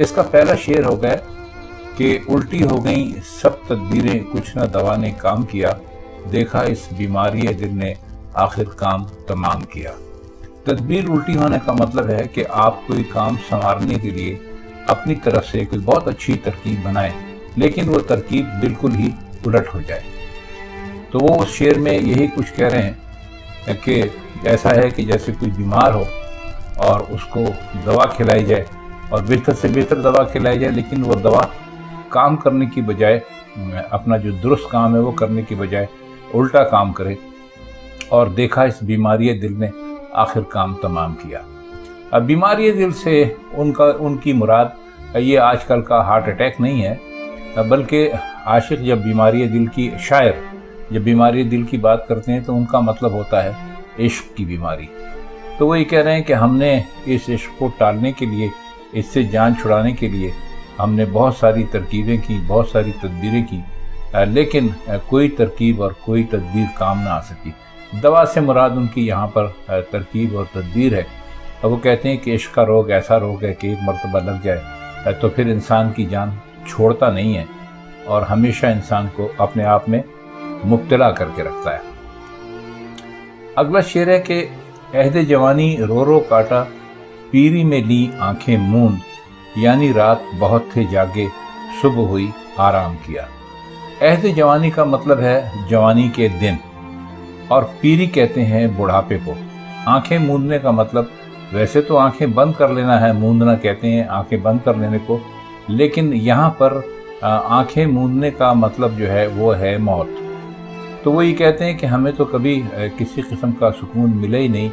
اس کا پہلا شعر ہو گیا کہ الٹی ہو گئیں سب تدبیریں، کچھ نہ دوا نے کام کیا، دیکھا اس بیماری دل نے آخر کام تمام کیا۔ تدبیر الٹی ہونے کا مطلب ہے کہ آپ کوئی کام سنوارنے کے لیے اپنی طرف سے کوئی بہت اچھی ترکیب بنائیں، لیکن وہ ترکیب بالکل ہی الٹ ہو جائے۔ تو وہ اس شعر میں یہی کچھ کہہ رہے ہیں کہ ایسا ہے کہ جیسے کوئی بیمار ہو اور اس کو دوا کھلائی جائے اور بہتر سے بہتر دوا کھلائی جائے، لیکن وہ دوا کام کرنے کی بجائے، اپنا جو درست کام ہے وہ کرنے کی بجائے الٹا کام کرے، اور دیکھا اس بیماری دل نے آخر کام تمام کیا۔ اب بیماری دل سے ان کی مراد یہ آج کل کا ہارٹ اٹیک نہیں ہے، بلکہ عاشق جب بیماری دل کی، شاعر جب بیماری دل کی بات کرتے ہیں تو ان کا مطلب ہوتا ہے عشق کی بیماری۔ تو وہ یہ کہہ رہے ہیں کہ ہم نے اس عشق کو ٹالنے کے لیے، اس سے جان چھڑانے کے لیے ہم نے بہت ساری ترکیبیں کی، بہت ساری تدبیریں کی، لیکن کوئی ترکیب اور کوئی تدبیر کام نہ آ سکی۔ دوا سے مراد ان کی یہاں پر ترکیب اور تدبیر ہے۔ اور وہ کہتے ہیں کہ عشق کا روگ ایسا روگ ہے کہ ایک مرتبہ لگ جائے تو پھر انسان کی جان چھوڑتا نہیں ہے اور ہمیشہ انسان کو اپنے آپ میں مبتلا کر کے رکھتا ہے۔ اگلا شعر ہے کہ عہد جوانی رو رو کاٹا، پیری میں لی آنکھیں موند، یعنی رات بہت تھے جاگے، صبح ہوئی آرام کیا۔ عہد جوانی کا مطلب ہے جوانی کے دن، اور پیری کہتے ہیں بڑھاپے کو۔ آنکھیں موندنے کا مطلب، ویسے تو آنکھیں بند کر لینا ہے، موندنا کہتے ہیں آنکھیں بند کر لینے کو، لیکن یہاں پر آنکھیں موندنے کا مطلب جو ہے وہ ہے موت۔ تو وہ یہ کہتے ہیں کہ ہمیں تو کبھی کسی قسم کا سکون ملا ہی نہیں۔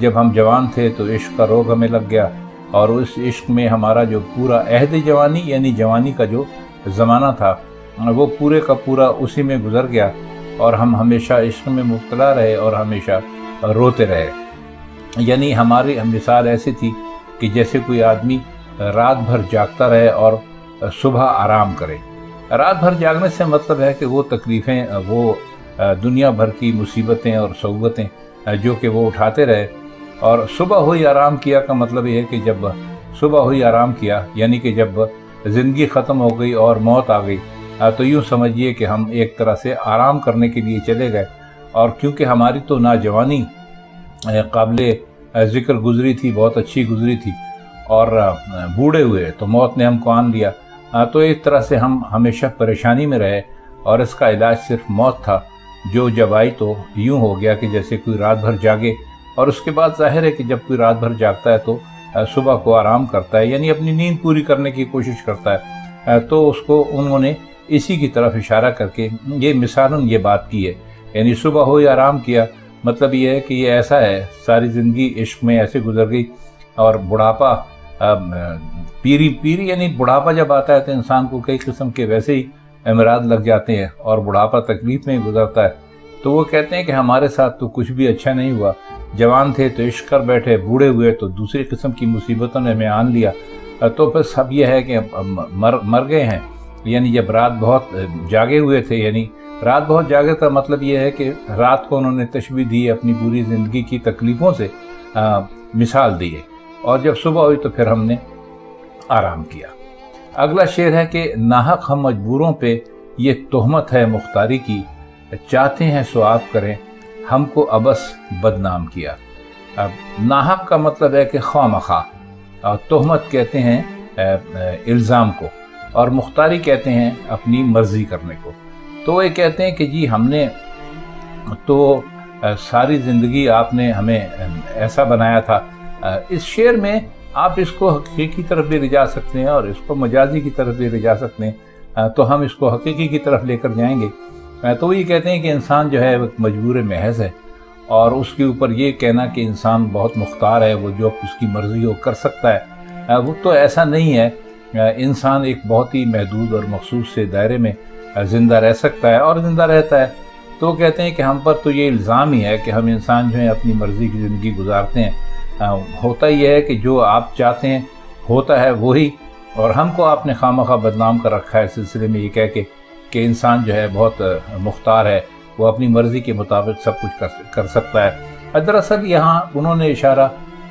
جب ہم جوان تھے تو عشق کا روگ ہمیں لگ گیا، اور اس عشق میں ہمارا جو پورا عہد جوانی یعنی جوانی کا جو زمانہ تھا وہ پورے کا پورا اسی میں گزر گیا، اور ہم ہمیشہ عشق میں مبتلا رہے اور ہمیشہ روتے رہے۔ یعنی ہماری مثال ایسی تھی کہ جیسے کوئی آدمی رات بھر جاگتا رہے اور صبح آرام کرے۔ رات بھر جاگنے سے مطلب ہے کہ وہ تکلیفیں، وہ دنیا بھر کی مصیبتیں اور صعوبتیں جو کہ وہ اٹھاتے رہے، اور صبح ہوئی آرام کیا کا مطلب یہ ہے کہ جب صبح ہوئی آرام کیا، یعنی کہ جب زندگی ختم ہو گئی اور موت آ گئی، تو یوں سمجھیے کہ ہم ایک طرح سے آرام کرنے کے لیے چلے گئے۔ اور کیونکہ ہماری تو نوجوانی قابل ذکر گزری تھی، بہت اچھی گزری تھی، اور بوڑھے ہوئے تو موت نے ہم کو آن لیا، تو ایک طرح سے ہم ہمیشہ پریشانی میں رہے، اور اس کا علاج صرف موت تھا، جو جب آئی تو یوں ہو گیا کہ جیسے کوئی رات بھر جاگے، اور اس کے بعد ظاہر ہے کہ جب کوئی رات بھر جاگتا ہے تو صبح کو آرام کرتا ہے، یعنی اپنی نیند پوری کرنے کی کوشش کرتا ہے۔ تو اس کو انہوں نے اسی کی طرف اشارہ کر کے یہ مثالاً یہ بات کی ہے، یعنی صبح ہوئی آرام کیا، مطلب یہ ہے کہ یہ ایسا ہے، ساری زندگی عشق میں ایسے گزر گئی، اور بڑھاپا، پیری یعنی بڑھاپا جب آتا ہے تو انسان کو کئی قسم کے ویسے ہی امراض لگ جاتے ہیں، اور بڑھاپا تکلیف میں گزرتا ہے۔ تو وہ کہتے ہیں کہ ہمارے ساتھ تو کچھ بھی اچھا نہیں ہوا، جوان تھے تو عشق کر بیٹھے، بوڑھے ہوئے تو دوسری قسم کی مصیبتوں نے ہمیں آن لیا، تو بس اب یہ ہے کہ مر گئے ہیں۔ یعنی جب رات بہت جاگے ہوئے تھے، یعنی رات بہت جاگے کا مطلب یہ ہے کہ رات کو انہوں نے تشبیہ دی اپنی پوری زندگی کی تکلیفوں سے مثال دی ہے، اور جب صبح ہوئی تو پھر ہم نے آرام کیا۔ اگلا شعر ہے کہ ناحق ہم مجبوروں پہ یہ تہمت ہے مختاری کی، چاہتے ہیں سو آپ کریں ہم کو ابس بدنام کیا۔ اب ناحق کا مطلب ہے کہ خواہ مخواہ، اور تہمت کہتے ہیں الزام کو، اور مختاری کہتے ہیں اپنی مرضی کرنے کو۔ تو وہ یہ کہتے ہیں کہ جی ہم نے تو ساری زندگی آپ نے ہمیں ایسا بنایا تھا۔ اس شعر میں آپ اس کو حقیقی طرف بھی لے جا سکتے ہیں اور اس کو مجازی کی طرف بھی لے جا سکتے ہیں، تو ہم اس کو حقیقی کی طرف لے کر جائیں گے۔ تو وہ یہ کہتے ہیں کہ انسان جو ہے وہ مجبور محض ہے، اور اس کے اوپر یہ کہنا کہ انسان بہت مختار ہے، وہ جو اس کی مرضی ہو کر سکتا ہے، وہ تو ایسا نہیں ہے۔ انسان ایک بہت ہی محدود اور مخصوص سے دائرے میں زندہ رہ سکتا ہے اور زندہ رہتا ہے۔ تو وہ کہتے ہیں کہ ہم پر تو یہ الزام ہی ہے کہ ہم انسان جو ہیں اپنی مرضی کی زندگی گزارتے ہیں۔ ہوتا یہ ہے کہ جو آپ چاہتے ہیں ہوتا ہے وہی، اور ہم کو آپ نے خواہ بدنام کر رکھا ہے اس سلسلے میں یہ کہہ کے کہ انسان جو ہے بہت مختار ہے، وہ اپنی مرضی کے مطابق سب کچھ کر سکتا ہے۔ دراصل یہاں انہوں نے اشارہ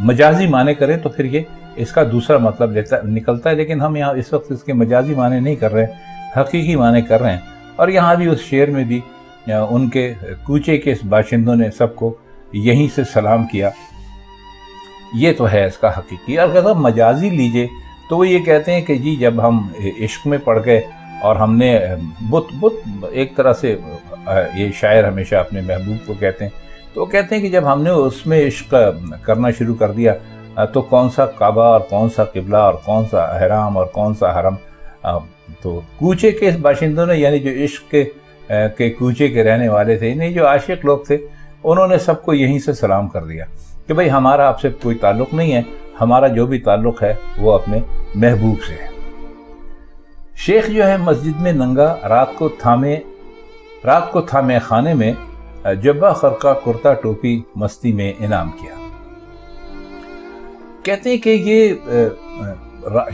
مجازی معنی کریں تو پھر یہ اس کا دوسرا مطلب نکلتا ہے، لیکن ہم یہاں اس وقت اس کے مجازی معنی نہیں کر رہے ہیں، حقیقی معنی کر رہے ہیں۔ اور یہاں بھی اس شعر میں بھی ان کے کوچے کے باشندوں نے سب کو یہیں سے سلام کیا، یہ تو ہے اس کا حقیقی۔ اور اگر مجازی لیجئے تو وہ یہ کہتے ہیں کہ جی جب ہم عشق میں پڑ گئے اور ہم نے بت ایک طرح سے یہ شاعر ہمیشہ اپنے محبوب کو کہتے ہیں، تو وہ کہتے ہیں کہ جب ہم نے اس میں عشق کرنا شروع کر دیا تو کون سا کعبہ اور کون سا قبلہ اور کون سا احرام اور کون سا حرم، تو کوچے کے باشندوں نے یعنی جو عشق کے کوچے کے رہنے والے تھے، انہیں جو عاشق لوگ تھے، انہوں نے سب کو یہیں سے سلام کر دیا کہ بھئی ہمارا آپ سے کوئی تعلق نہیں ہے، ہمارا جو بھی تعلق ہے وہ اپنے محبوب سے ہے۔ شیخ جو ہے مسجد میں ننگا، رات کو تھامے خانے میں، جبہ خرقہ کرتا ٹوپی مستی میں انعام کیا۔ کہتے ہیں کہ یہ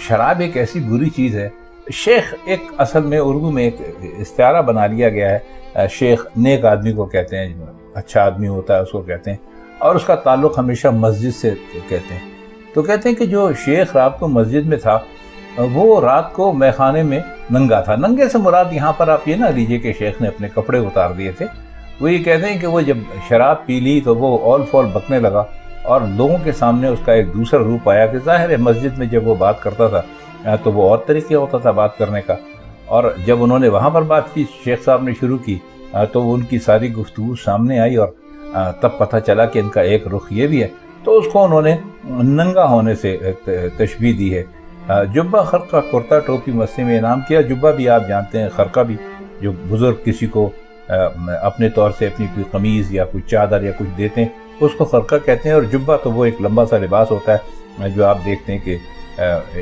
شراب ایک ایسی بری چیز ہے۔ شیخ ایک اصل میں اردو میں ایک استعارہ بنا لیا گیا ہے، شیخ نیک آدمی کو کہتے ہیں، اچھا آدمی ہوتا ہے اس کو کہتے ہیں، اور اس کا تعلق ہمیشہ مسجد سے کہتے ہیں۔ تو کہتے ہیں کہ جو شیخ رات کو مسجد میں تھا وہ رات کو میخانے میں ننگا تھا۔ ننگے سے مراد یہاں پر آپ یہ نہ لیجئے کہ شیخ نے اپنے کپڑے اتار دیے تھے، وہ یہ کہتے ہیں کہ وہ جب شراب پی لی تو وہ اول فول بکنے لگا اور لوگوں کے سامنے اس کا ایک دوسرا روپ آیا کہ ظاہر ہے مسجد میں جب وہ بات کرتا تھا تو وہ اور طریقے ہوتا تھا بات کرنے کا، اور جب انہوں نے وہاں پر بات کی شیخ صاحب نے شروع کی تو ان کی ساری گفتگو سامنے آئی اور تب پتہ چلا کہ ان کا ایک رخ یہ بھی ہے، تو اس کو انہوں نے ننگا ہونے سے تشبیہ دی ہے۔ جبہ خرقہ کرتا ٹوپی مستی میں انعام کیا۔ جبہ بھی آپ جانتے ہیں، خرقہ بھی جو بزرگ کسی کو اپنے طور سے اپنی کوئی قمیض یا کوئی چادر یا کچھ دیتے ہیں اس کو خرقہ کہتے ہیں، اور جبہ تو وہ ایک لمبا سا لباس ہوتا ہے جو آپ دیکھتے ہیں کہ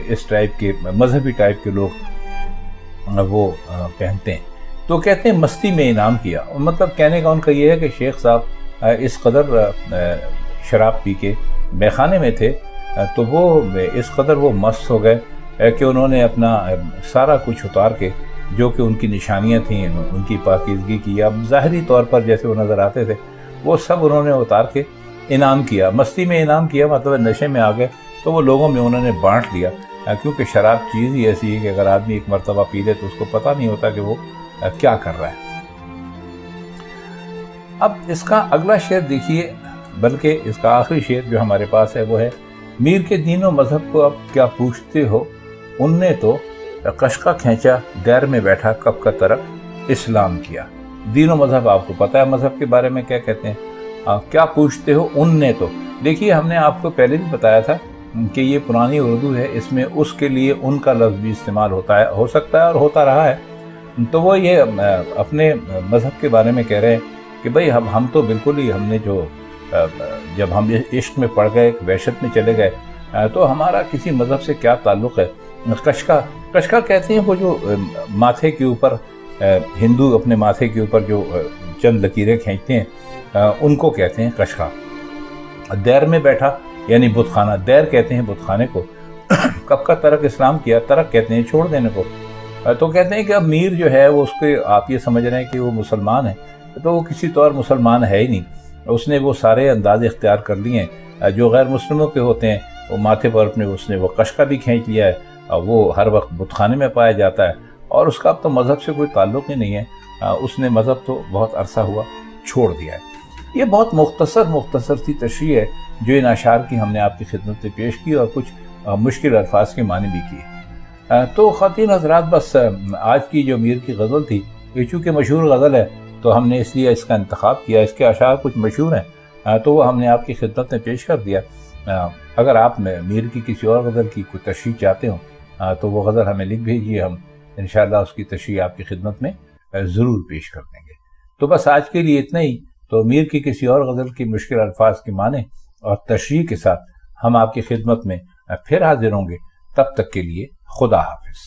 اس ٹائپ کے مذہبی ٹائپ کے لوگ وہ پہنتے ہیں۔ تو کہتے ہیں مستی میں انعام کیا، مطلب کہنے کا ان کا یہ ہے کہ شیخ صاحب اس قدر شراب پی کے میخانے میں تھے تو وہ اس قدر وہ مست ہو گئے کہ انہوں نے اپنا سارا کچھ اتار کے جو کہ ان کی نشانیاں تھیں، ان کی پاکیزگی کی یا ظاہری طور پر جیسے وہ نظر آتے تھے، وہ سب انہوں نے اتار کے انعام کیا۔ مستی میں انعام کیا مطلب نشے میں آ گئے تو وہ لوگوں میں انہوں نے بانٹ دیا، کیونکہ شراب چیز ہی ایسی ہے کہ اگر آدمی ایک مرتبہ پی لے تو اس کو پتہ نہیں ہوتا کہ وہ کیا کر رہا ہے۔ اب اس کا اگلا شعر دیکھیے، بلکہ اس کا آخری شعر جو ہمارے پاس ہے وہ ہے: میر کے دین و مذہب کو اب کیا پوچھتے ہو، ان نے تو قشقہ کھینچا دیر میں بیٹھا کب کا ترک اسلام کیا۔ دین و مذہب آپ کو پتہ ہے مذہب کے بارے میں کیا کہتے ہیں، کیا پوچھتے ہو ان نے تو، دیکھیے ہم نے آپ کو پہلے بھی بتایا تھا کہ یہ پرانی اردو ہے، اس میں اس کے لیے ان کا لفظ بھی استعمال ہوتا ہے، ہو سکتا ہے اور ہوتا رہا ہے۔ تو وہ یہ اپنے مذہب کے بارے میں کہہ رہے ہیں کہ بھئی ہم تو بالکل ہی ہم نے جو جب ہم عشق میں پڑ گئے، وحشت میں چلے گئے تو ہمارا کسی مذہب سے کیا تعلق ہے۔ قشقہ کہتے ہیں وہ جو ماتھے کے اوپر ہندو اپنے ماتھے کے اوپر جو چند لکیریں کھینچتے ہیں ان کو کہتے ہیں قشقہ۔ دیر میں بیٹھا یعنی بت خانہ، دیر کہتے ہیں بت خانے کو۔ کب کا ترک اسلام کیا، ترک کہتے ہیں چھوڑ دینے کو۔ تو کہتے ہیں کہ اب میر جو ہے وہ اس کے آپ یہ سمجھ رہے ہیں کہ وہ مسلمان ہے، تو وہ کسی طور مسلمان ہے ہی نہیں، اس نے وہ سارے انداز اختیار کر لیے ہیں جو غیر مسلموں کے ہوتے ہیں۔ وہ ماتھے پر اپنے اس نے وہ قشقہ بھی کھینچ لیا ہے، وہ ہر وقت بت خانے میں پایا جاتا ہے، اور اس کا اب تو مذہب سے کوئی تعلق ہی نہیں ہے، اس نے مذہب تو بہت عرصہ ہوا چھوڑ دیا ہے۔ یہ بہت مختصر سی تشریح ہے جو ان اشعار کی ہم نے آپ کی خدمت میں پیش کی، اور کچھ مشکل الفاظ کے معنی بھی کیے۔ تو خواتین حضرات، بس آج کی جو میر کی غزل تھی یہ چونکہ مشہور غزل ہے تو ہم نے اس لیے اس کا انتخاب کیا، اس کے اشعار کچھ مشہور ہیں تو وہ ہم نے آپ کی خدمت میں پیش کر دیا۔ اگر آپ میر کی کسی اور غزل کی کوئی تشریح چاہتے ہوں تو وہ غزل ہمیں لکھ بھیجیے، ہم انشاءاللہ اس کی تشریح آپ کی خدمت میں ضرور پیش کر دیں گے۔ تو بس آج کے لیے اتنا ہی۔ تو میر کی کسی اور غزل کی مشکل الفاظ کے معنی اور تشریح کے ساتھ ہم آپ کی خدمت میں پھر حاضر ہوں گے۔ تب تک کے لیے خدا حافظ۔